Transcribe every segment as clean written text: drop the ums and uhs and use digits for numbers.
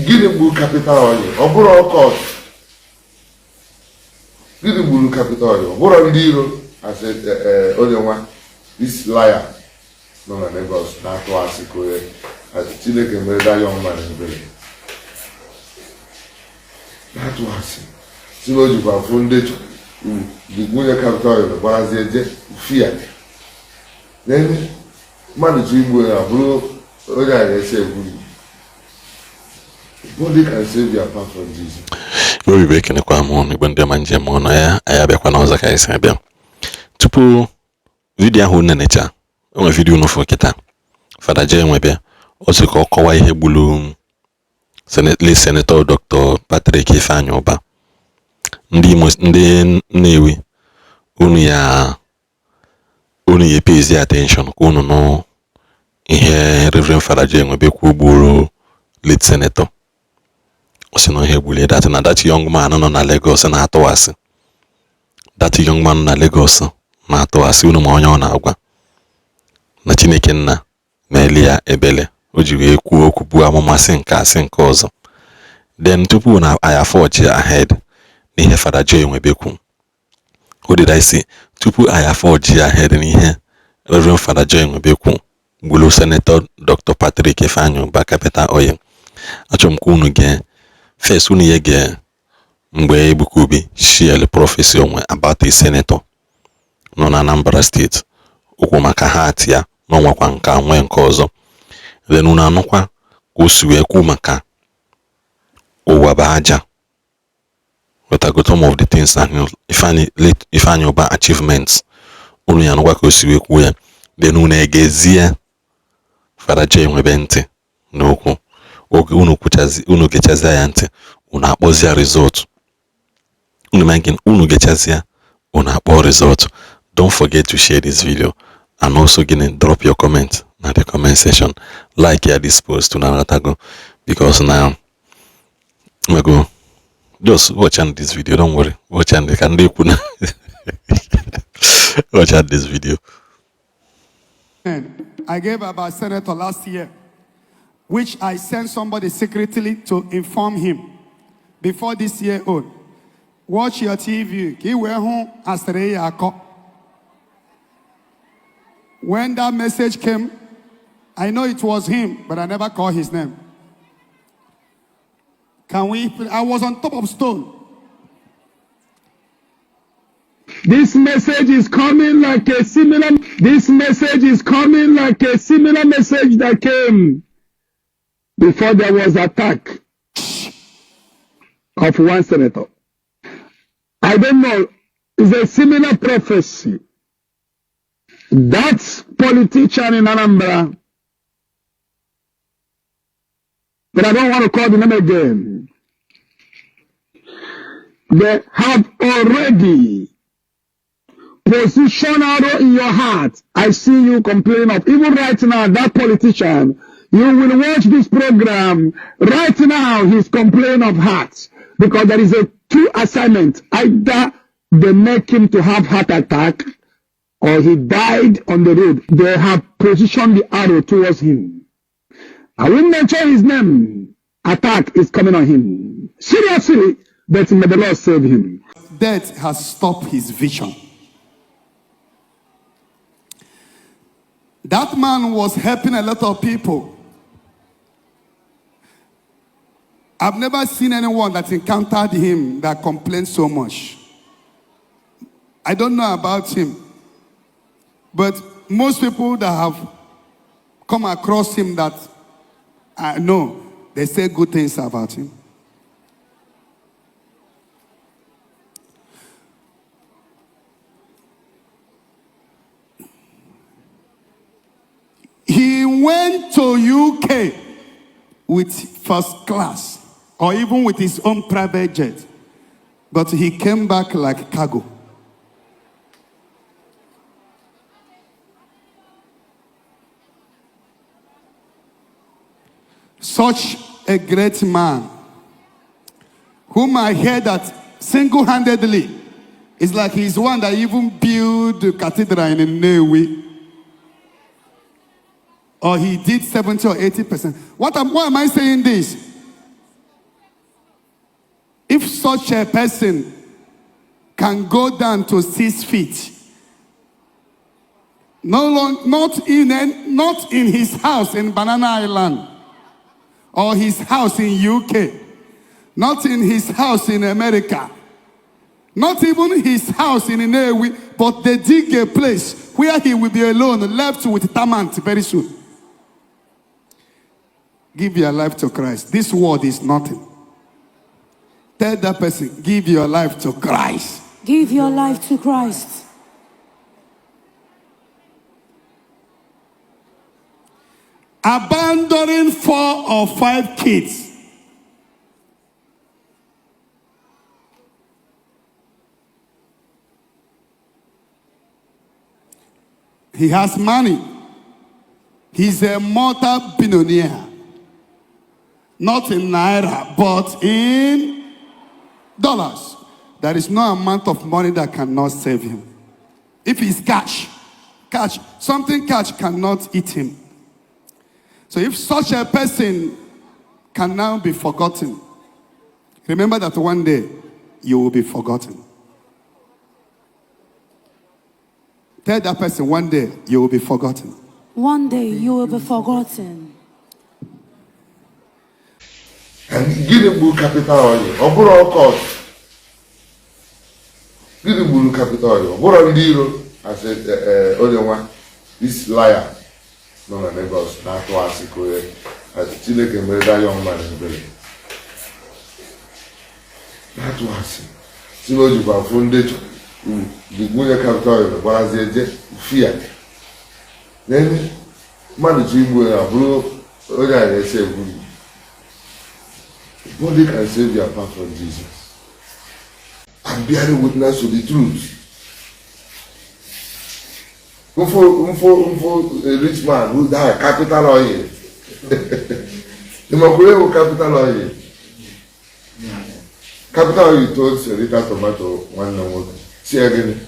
gịnị gburu capital onye ọ bụrụ ọkọt gịnị gburu capital onye ọ bụrụ ndị iro asị onye nwa this liar nọ na Lagos na-atụ asị ka onye Chineke mere daya ọma na ebere na-atụ asị si na o jikwa fụ ndị nwunye capital onye gbarazie je fia n'ebe mmadụ tụ igbo ya bụrụ onye a ga-esi egwu body can save you apart from Jesus. Obi ekenekwa m ọnụ igbo ndị ọma njem ọnụ ya anyị abịakwa n'ọzọ ka anyị si abịa tupu vidiyo ahụ nenecha onwe vidiyo n'ụfọ kịta Fada J Nwebe otu ka ọ kọwaa ihe gburu Senator Dr. Patrick Ifeanyi Ubah ndị Nnewi unu ya pay attention ka unu nụ ihe Reverend Fada J Nwebe kwuo gburu late senator osi no ihe gburu that young man nọ na Lagos na-atụ asị that young man na Lagos na-atụ asị unu ma onye ọ na-agwa na Chineke nna na-eli ya ebele o ji wee kwuo okwu bụ amụma sị nke asị nke ọzọ then tupu na aya forge ahead n'ihe Fada J Nwebe kwu what did I say tupu aya forge ahead n'ihe Reverend Fada J Nwebe kwu gburu Senator Dr. Patrick Ifeanyi Ubah capital oil achọrọ m ka unu gee first unu ye gee mgbe Ebuka Obi share prophecy onwe about a senator nọ na Anambra State okwu maka heart ya n'ọnwakwa nke nwe nke ọzọ then unu anụkwa ka o si wee kwu maka ụwa bụ aja what I got some of the things Ifeanyi Ubah achievements unu ya anụkwa ka o si wee kwu ya then unu egezie Fada J Nwebe ntị n'okwu oge unu gechazi ya ntị unu akpọzie result unu gechazi unu akpọ result. Don't forget to share this video and also drop your comment in the comment section, like ya this post to Naratago, because now we go just watch on this video. Don't worry, watch on the watch out this video. I gave about senator last year, which I sent somebody secretly to inform him before this year old. Watch your TV. When that message came, I know it was him, but I never called his name. I was on top of stone. This message is coming like a similar message that came before there was attack of one senator. I don't know, it's a similar prophecy. That politician in Anambra, but I don't want to call the name again. They have already position arrow in your heart. I see you complain of. Even right now, that politician, you will watch this program. Right now, he's complaining of heart. Because there is a two assignment. Either they make him to have heart attack, or he died on the road. They have positioned the arrow towards him. I won't mention his name. Attack is coming on him. Seriously, but may the Lord save him. Death has stopped his vision. That man was helping a lot of people. I've never seen anyone that encountered him that complained so much. I don't know about him, but most people that have come across him that I know, they say good things about him. He went to UK with first class, or even with his own private jet, but he came back like cargo. Such a great man, whom I heard that single-handedly, it's like he's one that even built the cathedral in Nwebe. Or he did 70 or 80%. Why am I saying this? If such a person can go down to 6 feet, not in his house in Banana Island, or his house in UK, not in his house in America, not even his house in Inewi, but they dig a place where he will be alone, left with Tamant very soon. Give your life to Christ. This world is nothing. Tell that person, give your life to Christ. Give your life to Christ. Abandoning 4 or 5 kids. He has money. He's a multi-billionaire. Not in naira, but in dollars. There is no amount of money that cannot save him. If it's cash, something cash cannot eat him. So if such a person can now be forgotten, remember that one day you will be forgotten. Tell that person, one day you will be forgotten. One day you will be forgotten. And give the capital on you. Overall cost. Give the capital on you. Overall deal. I said, only one. This liar. No, my neighbors. That's why I say, I still can marry that young man in the belly. That's why I say. Still, you have foundation. The good capital, but as a fear. Then, man, the Igbo I say, nobody can save you apart from Jesus. I'm bearing witness to the truth. A rich man who died, capital oil. The Macule capital oil. Capital oil told Serita Tomato one number. See again,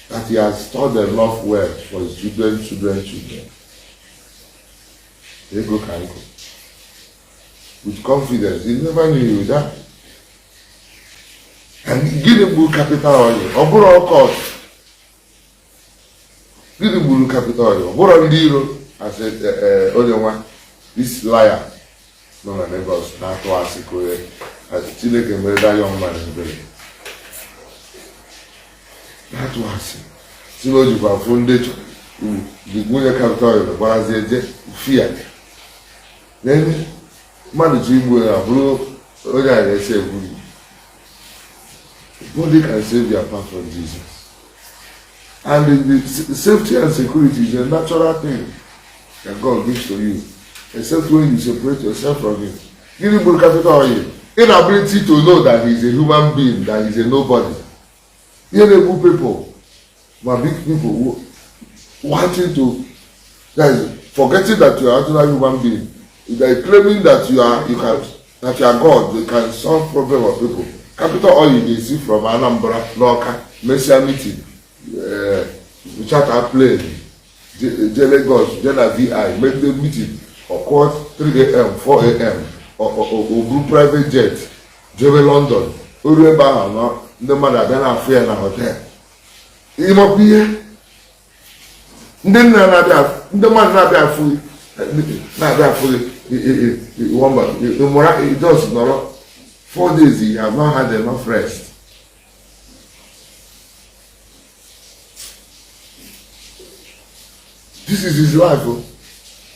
that he has stored enough wealth for his children. They go can go. With confidence, he never knew he would die. And give the capital on you. Overall cost. Give the capital on you. Overall deal. I said, only one. This liar. No, my neighbors. That's why I say, I still can marry that young man in the belly. That's why I say. Still, you have foundation. The good capital, but as a fear. Then, man, the Igbo I say, nobody can save you apart from Jesus. And the safety and security is a natural thing that God gives to you, except when you separate yourself from Him. Give him good capital on you. Inability to know that he's a human being, that he's a nobody. Here the good people, my big people, wanting to, that is, forgetting that you are actually a human being. They are claiming that you are God, you can solve problem of people. Capital oil you see from Anambra, Loka, Messiah meeting, charter plane, Lagos, Jena VI, make the meeting, occur 3 a.m., 4 a.m., or group private jet, Jebe London, Ureba, no, the man that been affair in a hotel. He must be here. Then the man not fully, it does not. 4 days he have not had enough rest. This is his life.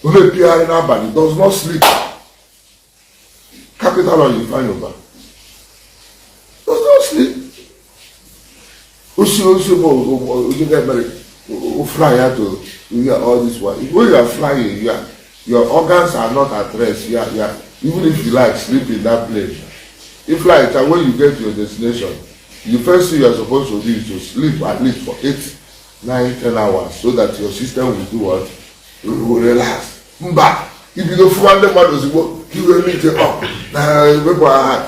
Only PR in our body does not sleep. Capital on Ifeanyi Ubah does not sleep. Fly out to all this one. When you are flying, your organs are not at rest. Even if you like sleep in that plane. If like that, when you get to your destination, the first thing you are supposed to do is to sleep at least for 8, 9, 10 hours, so that your system will do what? It will relax. But if you don't find them out, you will need to up.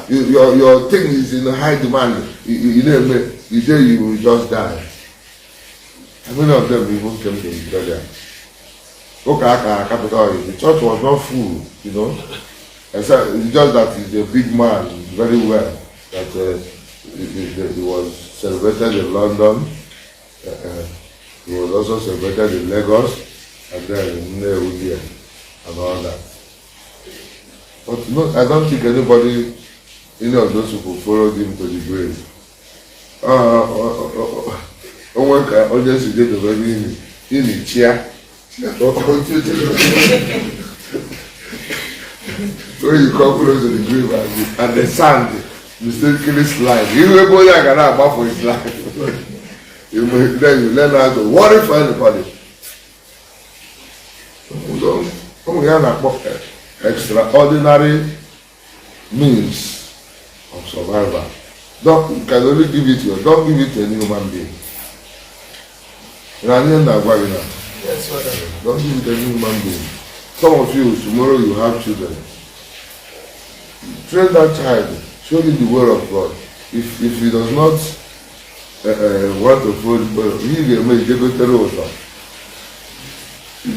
Your thing is in high demand. You will just die. How many of them even came to Australia? Okay, capital. The church was not full, you know. Except it's just that he's a big man, very well. that he was celebrated in London. He was also celebrated in Lagos, and then in Nwebe and all that. But no, I don't think anybody, any of those people followed him to the grave. One guy always did the very in the chair. When you come close to the grave and the sand mistakenly slide, you will go like an hour for his life. Then you learn how to worry for anybody. So, we have extraordinary means of survival. You can only give it to don't give it to any human being. Don't give it to any human being. Some of you, tomorrow you have children. Train that child, show him the word of God. If he does not want to follow, he will make the good also. He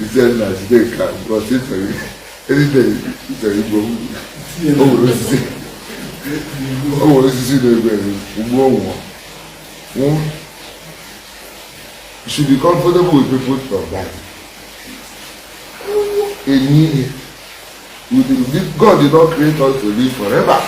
said that they can, because it's any day, it's a Igbo. Oh, this is the you should be comfortable with people from that. God did not create us to live forever.